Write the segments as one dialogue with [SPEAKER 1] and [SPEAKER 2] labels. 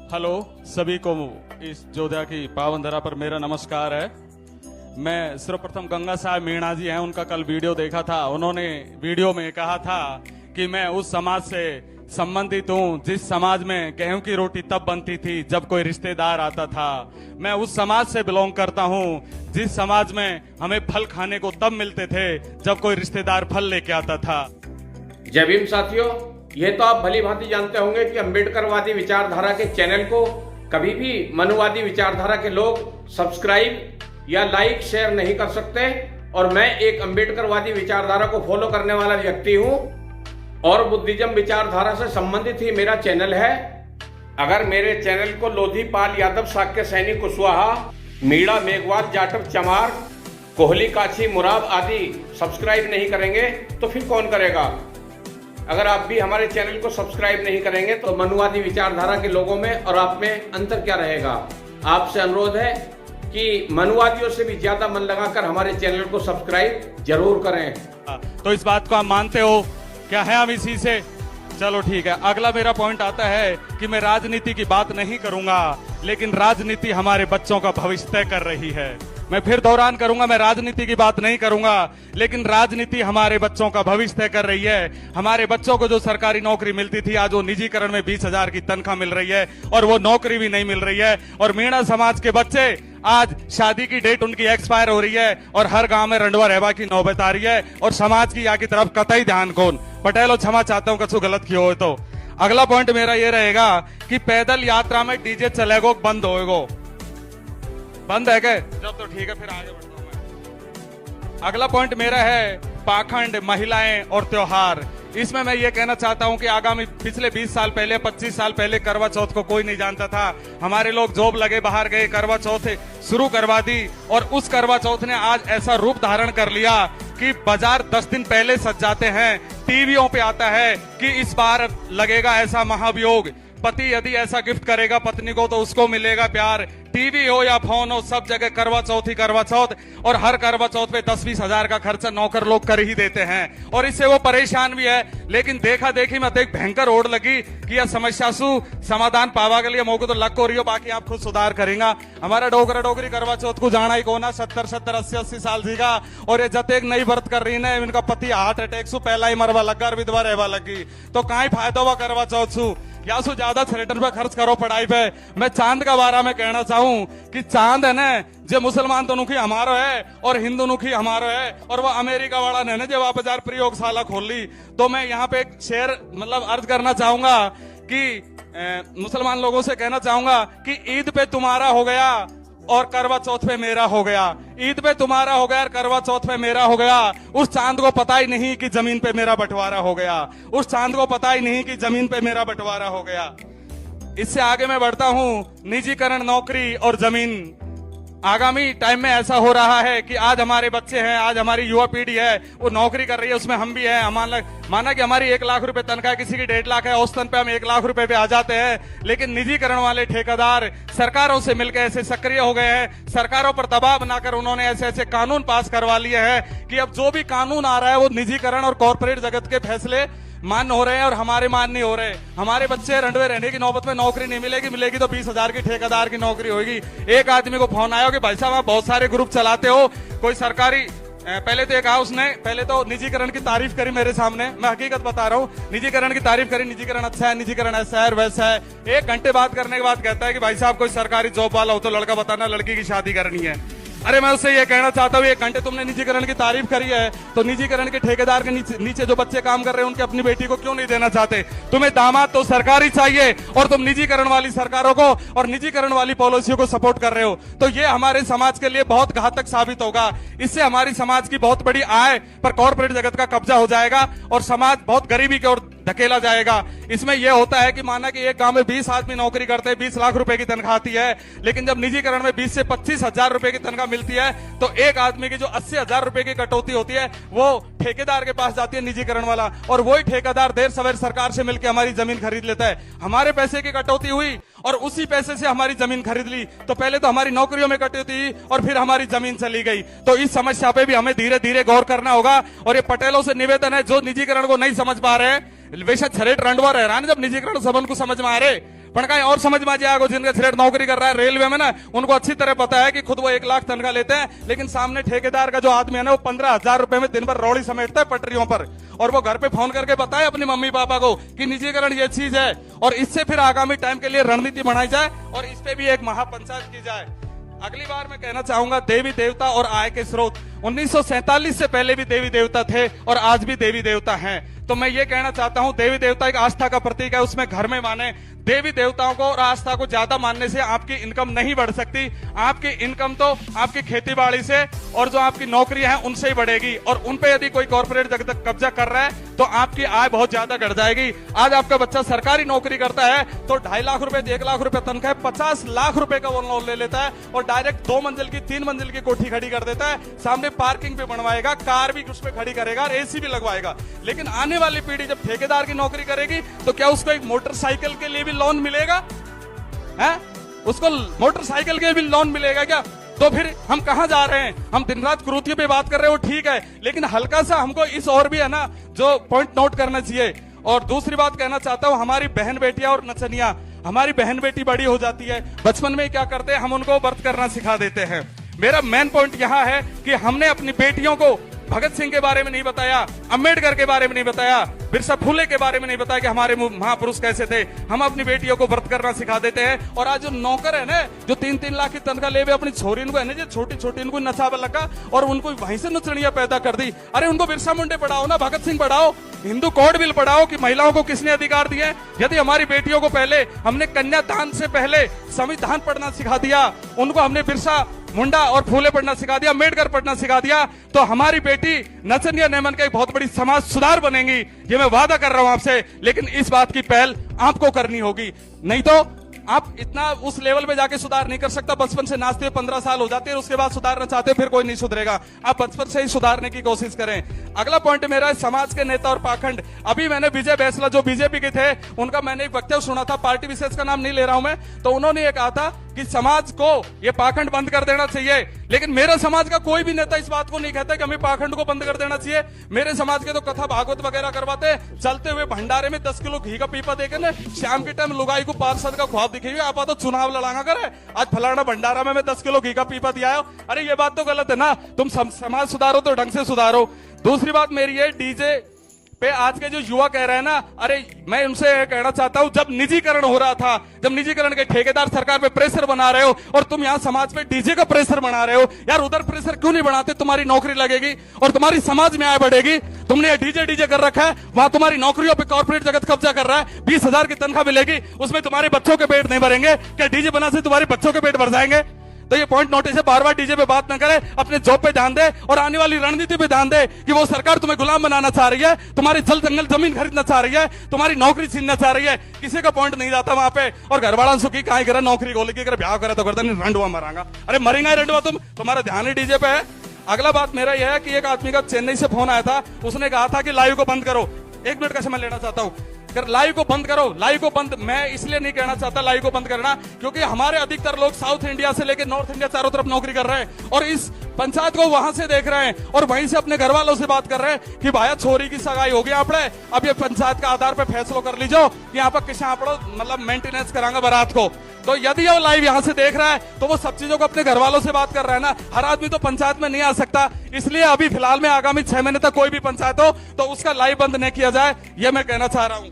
[SPEAKER 1] Hello सभी को इस जोधा की पावन धरा पर मेरा नमस्कार है। मैं सर्वप्रथम गंगा साहब मीणा जी हैं, उनका कल वीडियो देखा था। उन्होंने वीडियो में कहा था कि मैं उस समाज से संबंधित हूँ जिस समाज में गेहूं की रोटी तब बनती थी जब कोई रिश्तेदार आता था। मैं उस समाज से बिलोंग करता हूँ जिस समाज में हमें फल खाने को तब मिलते थे जब कोई रिश्तेदार फल लेके आता था।
[SPEAKER 2] जय भीम साथियों, ये तो आप भली भांति जानते होंगे कि अम्बेडकरवादी विचारधारा के चैनल को कभी भी मनुवादी विचारधारा के लोग सब्सक्राइब या लाइक शेयर नहीं कर सकते। और मैं एक अम्बेडकरवादी विचारधारा को फॉलो करने वाला व्यक्ति हूं और बुद्धिज्म विचारधारा से संबंधित ही मेरा चैनल है। अगर मेरे चैनल को लोधी, पाल, यादव, शाक्य, सैनी, कुशवाहा, मीणा, मेघवाल, जाटव, चमार, कोहली, काछी, मुराद आदि सब्सक्राइब नहीं करेंगे तो फिर कौन करेगा। अगर आप भी हमारे चैनल को सब्सक्राइब नहीं करेंगे तो मनुवादी विचारधारा के लोगों में और आप में अंतर क्या रहेगा। आपसे अनुरोध है कि मनुवादियों से भी ज्यादा मन लगाकर हमारे चैनल को सब्सक्राइब जरूर करें।
[SPEAKER 1] तो इस बात को आप मानते हो क्या है हम इसी से? चलो ठीक है। अगला मेरा पॉइंट आता है कि मैं राजनीति की बात नहीं करूंगा, लेकिन राजनीति हमारे बच्चों का भविष्य तय कर रही है। मैं फिर दोहरान करूंगा, मैं राजनीति की बात नहीं करूंगा, लेकिन राजनीति हमारे बच्चों का भविष्य तय कर रही है। हमारे बच्चों को जो सरकारी नौकरी मिलती थी आज वो निजीकरण में 20,000 की तनख्वाह मिल रही है और वो नौकरी भी नहीं मिल रही है। और मीणा समाज के बच्चे आज शादी की डेट उनकी एक्सपायर हो रही है और हर गांव में रंडवा रहवा की नौबत आ रही है और समाज की यहाँ की तरफ कतई ध्यान कौन। पटेलो क्षमा चाहता हूँ कछु गलत किया हो तो। अगला पॉइंट मेरा ये रहेगा कि पैदल यात्रा में डीजे चलेगो बंद होएगो। बंद है क्या? जब तो ठीक है, फिर आगे बढ़ता हूं मैं। अगला पॉइंट मेरा है पाखंड, महिलाएं और त्योहार। इसमें मैं ये कहना चाहता हूं कि आगामी पिछले 20 साल पहले, 25 साल पहले करवा चौथ को कोई नहीं जानता था। हमारे लोग जॉब लगे बाहर गए, करवा चौथ शुरू करवा दी और उस करवा चौथ ने आज ऐसा रूप धारण कर लिया कि बाजार 10 दिन पहले सज जाते हैं। टीवियों पे आता है कि इस बार लगेगा ऐसा महाभियोग, पति यदि ऐसा गिफ्ट करेगा पत्नी को तो उसको मिलेगा प्यार। टीवी हो या फोन हो, सब जगह करवा चौथ ही करवा चौथ। और हर करवा चौथ पे 10-20 हजार का खर्चा नौकर लोग कर ही देते हैं और इससे वो परेशान भी है। लेकिन देखा देखी में एक भयंकर ओढ़ लगी कि यह समस्या सु समाधान पावा के लिए मौके तो लग हो रही हो, बाकी आप खुद सुधार करेंगे। हमारा डोगरा डोगरी करवा चौथ को जाना ही कोना 70-70, 80-80 साल जीगा और ये जत एक नई व्रत कर रही है, इनका पति हार्ट अटैक सु पहला ही मरवा लगा, विधवा रहवा लगी, तो कहीं फायदा हुआ करवा चौथ सु या सो ज्यादा थिएटर पे खर्च करो पढ़ाई पे। मैं चांद का बारे में कहना चाहूं कि चांद है ना जो मुसलमान तो नुखी हमारो है और हिंदू नुखी हमारो है और वो अमेरिका वाला ने जो वापस प्रयोगशाला खोल ली। तो मैं यहाँ पे एक शेर मतलब अर्ज करना चाहूंगा कि मुसलमान लोगों से कहना चाहूंगा कि ईद पे तुम्हारा हो गया और करवा चौथ पे मेरा हो गया। ईद पे तुम्हारा हो गया और करवा चौथ पे मेरा हो गया। उस चांद को पता ही नहीं कि जमीन पे मेरा बंटवारा हो गया। उस चांद को पता ही नहीं कि जमीन पे मेरा बंटवारा हो गया। इससे आगे मैं बढ़ता हूं, निजीकरण, नौकरी और जमीन। आगामी टाइम में ऐसा हो रहा है कि आज हमारे बच्चे हैं, आज हमारी युवा पीढ़ी है, वो नौकरी कर रही है, उसमें हम भी हैं। माना कि हमारी 1 लाख रुपए तनख्वाह, किसी की 1.5 लाख है, औसतन पे हम 1 लाख रुपए पे आ जाते हैं। लेकिन निजीकरण वाले ठेकेदार सरकारों से मिलकर ऐसे सक्रिय हो गए हैं, सरकारों पर दबाव बनाकर उन्होंने ऐसे ऐसे कानून पास करवा लिए हैं कि अब जो भी कानून आ रहा है वो निजीकरण और कॉर्पोरेट जगत के फैसले मान्य हो रहे हैं और हमारे मान नहीं हो रहे। हमारे बच्चे रंडवे रहने की नौबत में नौकरी नहीं मिलेगी, मिलेगी तो 20,000 की ठेकेदार की नौकरी होगी। एक आदमी को फोन आया कि भाई साहब आप बहुत सारे ग्रुप चलाते हो, कोई सरकारी पहले तो एक उसने पहले तो निजीकरण की तारीफ करी मेरे सामने, मैं हकीकत बता रहा हूँ, निजीकरण की तारीफ करी, निजीकरण अच्छा है, निजीकरण ऐसा है वैसा है। 1 घंटे बात करने के बाद कहता है कि भाई साहब कोई सरकारी जॉब वाला हो तो लड़का बताना, लड़की की शादी करनी है। अरे मैं उससे ये कहना चाहता हूँ 1 घंटे तुमने निजीकरण की तारीफ करी है तो निजीकरण के ठेकेदार के नीचे जो बच्चे काम कर रहे हैं उनके अपनी बेटी को क्यों नहीं देना चाहते? तुम्हें दामाद तो सरकारी चाहिए और तुम निजीकरण वाली सरकारों को और निजीकरण वाली पॉलिसियों को सपोर्ट कर रहे हो। तो ये हमारे समाज के लिए बहुत घातक साबित होगा। इससे हमारी समाज की बहुत बड़ी आय पर कॉर्पोरेट जगत का कब्जा हो जाएगा और समाज बहुत गरीबी की ओर धकेला जाएगा। इसमें यह होता है कि माना कि एक गांव में 20 आदमी नौकरी करते हैं, 20 लाख रुपए की तनख्वाह आती है, लेकिन जब निजीकरण में 20 से 25 हजार रुपए की तनख्वाह मिलती है तो एक आदमी की जो 80,000 रुपए की कटौती होती है वो ठेकेदार के पास जाती है, निजीकरण वाला, और वही ठेकेदार देर सवेर सरकार से मिलकर हमारी जमीन खरीद लेता है। हमारे पैसे की कटौती हुई और उसी पैसे से हमारी जमीन खरीद ली, तो पहले तो हमारी नौकरियों में कटौती और फिर हमारी जमीन चली गई। तो इस समस्या पे भी हमें धीरे धीरे गौर करना होगा। और ये पटेलों से निवेदन है जो निजीकरण को नहीं समझ पा रहे, वैसे छरेट रंडवा रह रहा है जब निजीकरण सबन को समझ में आ रहे, पण कहीं और समझ में आ जाएगा, जिनका थ्रेड नौकरी कर रहा है रेलवे में ना, उनको अच्छी तरह पता है कि खुद वो 1 लाख तनख्वाह लेते हैं, लेकिन सामने ठेकेदार का जो आदमी है ना, वो 15,000 रुपए में दिन भर रौड़ी समेटता है पटरियों पर, और वो घर पे फोन करके बताए अपनी मम्मी पापा को कि निजीकरण ये चीज है, और इससे फिर आगामी टाइम के लिए रणनीति बनाई जाए और इस पे भी एक महापंचायत की जाए। अगली बार मैं कहना चाहूंगा, देवी देवता और आय के स्रोत, 1947 से पहले भी देवी देवता थे और आज भी देवी देवता हैं। तो मैं ये कहना चाहता हूं, देवी देवता एक आस्था का प्रतीक है, उसमें घर में माने। देवी देवताओं को और आस्था को ज्यादा मानने से आपकी इनकम नहीं बढ़ सकती। आपकी इनकम तो आपकी खेती बाड़ी से और जो आपकी नौकरी है उनसे ही बढ़ेगी, और उन पे यदि कोई कॉर्पोरेट कब्जा कर रहा है तो आपकी आय बहुत ज्यादा घट जाएगी। आज आपका बच्चा सरकारी नौकरी करता है तो 2.5 लाख रुपए 1 लाख रुपए तनख्वाह, 50 लाख रुपए का वो लोन ले लेता है और डायरेक्ट 2 मंजिल की 3 मंजिल की कोठी खड़ी कर देता है, सामने पार्किंग पे बनवाएगा, कार भी उस पर खड़ी करेगा और एसी भी लगवाएगा। लेकिन आने वाली पीढ़ी जब ठेकेदार की नौकरी करेगी तो क्या उसको एक मोटरसाइकिल के लिए भी लोन मिलेगा? है उसको मोटरसाइकिल के लिए भी लोन मिलेगा क्या? तो फिर हम कहां जा रहे हैं? हम दिन रात कुरीतियों पे बात कर रहे हो, ठीक है, लेकिन हल्का सा हमको इस और भी है ना जो पॉइंट नोट करना चाहिए। और दूसरी बात कहना चाहता हूं, हमारी बहन बेटियां और नचनियां, हमारी बहन बेटी बड़ी हो जाती है, बचपन में क्या करते हैं, हम उनको व्रत करना सिखा देते हैं। मेरा मेन पॉइंट यहां है कि हमने अपनी बेटियों को भगत सिंह के बारे में नहीं बताया, अंबेडकर के बारे में नहीं बताया, बिरसा फुले के बारे में नहीं बताया कि हमारे महापुरुष कैसे थे। हम अपनी बेटियों को व्रत करना सिखा देते हैं। और आज जो नौकर है ना, जो 3-3 लाख की तनख्वाह ले अपनी छोरी इनको है ना, जो छोटी छोटी इनको नचावा लगा और उनको वहीं से नचनिया पैदा कर दी। अरे उनको बिरसा मुंडे पढ़ाओ ना, भगत सिंह पढ़ाओ, हिंदू कोड बिल पढ़ाओ कि महिलाओं को किसने अधिकार दिए। यदि हमारी बेटियों को पहले हमने कन्यादान से पहले संविधान पढ़ना सिखा दिया, उनको हमने बिरसा मुंडा और फूले पढ़ना सिखा दिया, अम्बेडकर पढ़ना सिखा दिया, तो हमारी बेटी नचनिया नेमन का एक बहुत बड़ी समाज सुधार बनेगी। ये मैं वादा कर रहा हूं आपसे। लेकिन इस बात की पहल आपको करनी होगी, नहीं तो आप इतना उस लेवल पे जाके सुधार नहीं कर सकता। बचपन से नाचते 15 साल हो जाते हैं, उसके बाद सुधारना चाहते हैं, फिर कोई नहीं सुधरेगा। आप बचपन से ही सुधारने की कोशिश करें। अगला पॉइंट मेरा है समाज के नेता और पाखंड। अभी मैंने विजय बैसला जो बीजेपी के थे, उनका मैंने एक वक्तव्य सुना था, पार्टी विशेष का नाम नहीं ले रहा हूं मैं, तो उन्होंने ये कहा था कि समाज को ये पाखंड बंद कर देना चाहिए। लेकिन मेरे समाज का कोई भी नेता इस बात को नहीं कहता कि हमें पाखंड को बंद कर देना चाहिए। मेरे समाज के तो कथा भागवत वगैरह करवाते, चलते हुए भंडारे में 10 किलो घी का पीपा देकर ना, शाम के टाइम लुगाई को पार्षद का ख्वाब दिखेगी, आप तो चुनाव लड़ांगा करे, आज फलाना भंडारा में मैं 10 किलो घी का पीपा दिया है। अरे ये बात तो गलत है ना। तुम समाज सुधारो तो ढंग से सुधारो। दूसरी बात मेरी है, डीजे पे आज के जो युवा कह रहे हैं ना, अरे मैं उनसे कहना चाहता हूं, जब निजीकरण हो रहा था, जब निजीकरण के ठेकेदार सरकार पे प्रेशर बना रहे हो और तुम यहां समाज पे डीजे का प्रेशर बना रहे हो, यार उधर प्रेशर क्यों नहीं बनाते? तुम्हारी नौकरी लगेगी और तुम्हारी समाज में आय बढ़ेगी। तुमने डीजे कर रखा है, वहां तुम्हारी नौकरियों पे कॉर्पोरेट जगत कब्जा कर रहा है। 20,000 की तनख्वाह मिलेगी, उसमें तुम्हारे बच्चों के पेट नहीं भरेंगे क्या? डीजे बना से तुम्हारे बच्चों के पेट भर जाएंगे? तो ये पॉइंट नोटिस है, बार बार डीजे पे बात ना करे, अपने जॉब पे ध्यान दे और आने वाली रणनीति पे ध्यान दे कि वो सरकार तुम्हें गुलाम बनाना चाह रही है, तुम्हारी जल जंगल जमीन खरीदना चाह रही है, तुम्हारी नौकरी छीनना चाह रही है। किसी का पॉइंट नहीं जाता वहां पे। और घर वाला सुखी कहा करे, नौकरी गोली की अगर ब्याह करे तो करता नहीं, रंडुआ मरांगा। अरे मरेंगा ही रंडुआ, तुम्हारा ध्यान ही डीजे पे है। अगला बात मेरा यह है कि एक आदमी का चेन्नई से फोन आया था, उसने कहा था कि लाइव को बंद करो। 1 मिनट का समय लेना चाहता हूं, लाइव को बंद करो। लाइव को बंद मैं इसलिए नहीं कहना चाहता लाइव को बंद करना, क्योंकि हमारे अधिकतर लोग साउथ इंडिया से लेकर नॉर्थ इंडिया चारों तरफ नौकरी कर रहे हैं और इस पंचायत को वहां से देख रहे हैं और वहीं से अपने घर वालों से बात कर रहे हैं कि भाया छोरी की सगाई हो गई आपने, अब ये पंचायत का आधार पे फैसला कर लीजिए कि यहाँ पर किस मतलब मेंटेनेंस करांगा बारात को। तो यदि वो लाइव यहाँ से देख रहा है तो वो सब चीजों को अपने घर वालों से बात कर रहा है ना। हर आदमी तो पंचायत में नहीं आ सकता, इसलिए अभी फिलहाल में आगामी 6 महीने तक कोई भी पंचायत हो तो उसका लाइव बंद नहीं किया जाए, ये मैं कहना चाह रहा हूं।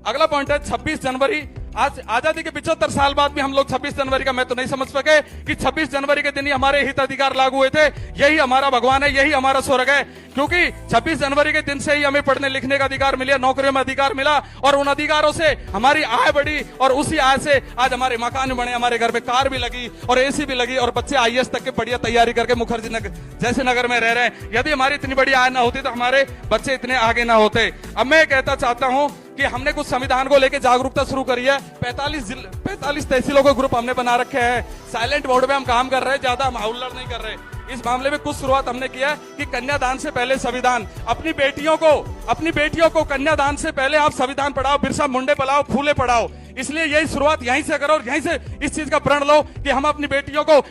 [SPEAKER 1] अगला पॉइंट है 26 जनवरी। आज आजादी के 75 साल बाद भी हम लोग 26 जनवरी का मैं तो नहीं समझ सके कि 26 जनवरी के दिन ही हमारे हित अधिकार लागू हुए थे। यही हमारा भगवान है, यही हमारा स्वर्ग है, क्योंकि 26 जनवरी के दिन से ही हमें पढ़ने लिखने का अधिकार मिला, नौकरियों में अधिकार मिला और उन अधिकारों से हमारी आय बढ़ी और उसी आय से आज हमारे मकान बने, हमारे घर पे कार भी लगी और एसी भी लगी और बच्चे IAS तक के बढ़िया तैयारी करके मुखर्जी नगर जैसे नगर में रह रहे हैं। यदि हमारी इतनी बड़ी आय ना होती तो हमारे बच्चे इतने आगे ना होते। अब मैं कहता चाहता हूं कि हमने कुछ संविधान को लेकर जागरूकता शुरू करी है। 45 तहसीलों के ग्रुप हमने बना रखे हैं, साइलेंट मोड में हम काम कर रहे हैं, ज्यादा हम हुल्लड़ नहीं कर रहे। इस मामले में कुछ शुरुआत हमने किया कि कन्यादान से पहले संविधान, अपनी बेटियों को कन्यादान से पहले आप संविधान पढ़ाओ, बिरसा मुंडे पढ़ाओ, फूले पढ़ाओ। इसलिए यही शुरुआत यहीं से करो और यहीं से इस चीज का प्रण लो कि हम अपनी बेटियों को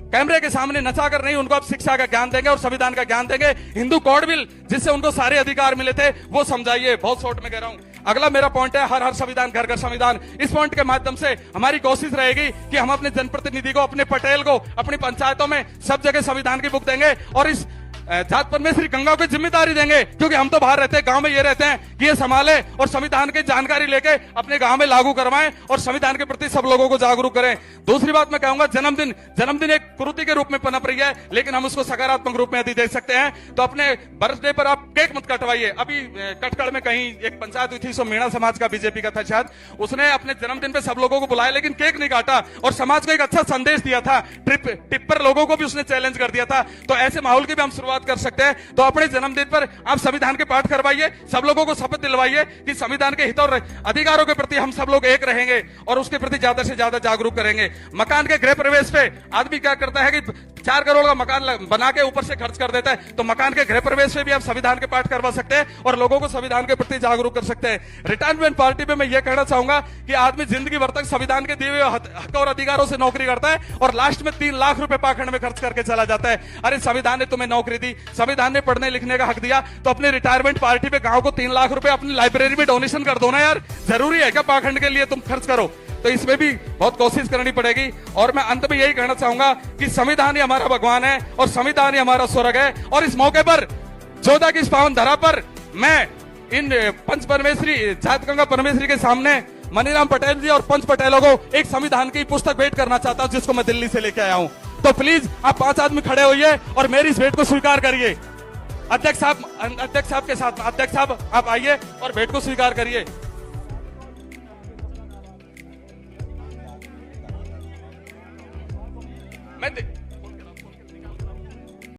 [SPEAKER 1] कैमरे के सामने नचा कर नहीं, उनको अब शिक्षा का ज्ञान देंगे और संविधान का ज्ञान देंगे। हिंदू कोड बिल जिससे उनको सारे अधिकार मिले थे वो समझाइए, बहुत शॉर्ट में कह रहा हूं। अगला मेरा पॉइंट है हर हर संविधान घर घर संविधान। इस पॉइंट के माध्यम से हमारी कोशिश रहेगी कि हम अपने जनप्रतिनिधि को, अपने पटेल को, अपनी पंचायतों में सब जगह संविधान की बुक देंगे और इस जात परमेश्वरी गंगा को जिम्मेदारी देंगे, क्योंकि हम तो बाहर रहते हैं, गांव में ये रहते हैं कि ये संभाले और संविधान की जानकारी लेके अपने गांव में लागू करवाएं और संविधान के प्रति सब लोगों को जागरूक करें। दूसरी बात मैं कहूंगा, जन्मदिन एक कुरीति के रूप में पनप रही है, लेकिन हम उसको सकारात्मक रूप में यदि देख सकते हैं तो अपने बर्थडे पर आप केक मत कटवाइए। अभी कटकड़ में कहीं एक पंचायत हुई थी, सो मीणा समाज का, बीजेपी का था शायद, उसने अपने जन्मदिन पे सब लोगों को बुलाया लेकिन केक नहीं काटा और समाज को एक अच्छा संदेश दिया था। टिप्पर लोगों को भी उसने चैलेंज कर दिया था। तो ऐसे माहौल की भी हम शुरुआत कर सकते हैं। तो अपने जन्मदिन पर आप संविधान के पाठ करवाइए, सब लोगों को शपथ दिलवाइए कि संविधान के हित और अधिकारों के प्रति हम सब लोग एक रहेंगे और उसके प्रति ज्यादा से ज्यादा जागरूक करेंगे। मकान के गृह प्रवेश पे आदमी क्या करता है कि 4 करोड़ का मकान बना के ऊपर से खर्च कर देता है, तो मकान के गृह प्रवेश पे भी आप संविधान के पाठ करवा सकते हैं और लोगों को संविधान के प्रति जागरूक कर सकते हैं। रिटायरमेंट पार्टी पे मैं ये कहना चाहूंगा कि आदमी जिंदगी भर तक संविधान के दिए हुए हक और अधिकारों से नौकरी करता है और लास्ट में 3 लाख रुपए पाखंड में खर्च करके चला जाता है। अरे संविधान ने तुम्हें नौकरी दी, संविधान ने पढ़ने लिखने का हक दिया, तो अपने रिटायरमेंट पार्टी पे गांव को 3 लाख रुपए अपनी लाइब्रेरी में डोनेशन कर दो ना यार। जरूरी है क्या पाखंड के लिए तुम खर्च करो? तो इसमें भी बहुत कोशिश करनी पड़ेगी। और मैं अंत में यही कहना चाहूंगा कि संविधान ही हमारा भगवान है और संविधान ही हमारा स्वर्ग है। और इस मौके पर जोधा की इस पावन धरा पर मैं इन पंच परमेश्वरी, जात गंगा परमेश्वरी के सामने मनीराम पटेल जी और पंच पटेलों को एक संविधान की पुस्तक भेंट करना चाहता हूं, जिसको मैं दिल्ली से लेके आया हूं। तो प्लीज आप 5 आदमी खड़े होइए और मेरी इस भेंट को स्वीकार करिए। अध्यक्ष साहब के साथ, अध्यक्ष साहब आप आइए और भेंट को स्वीकार करिए।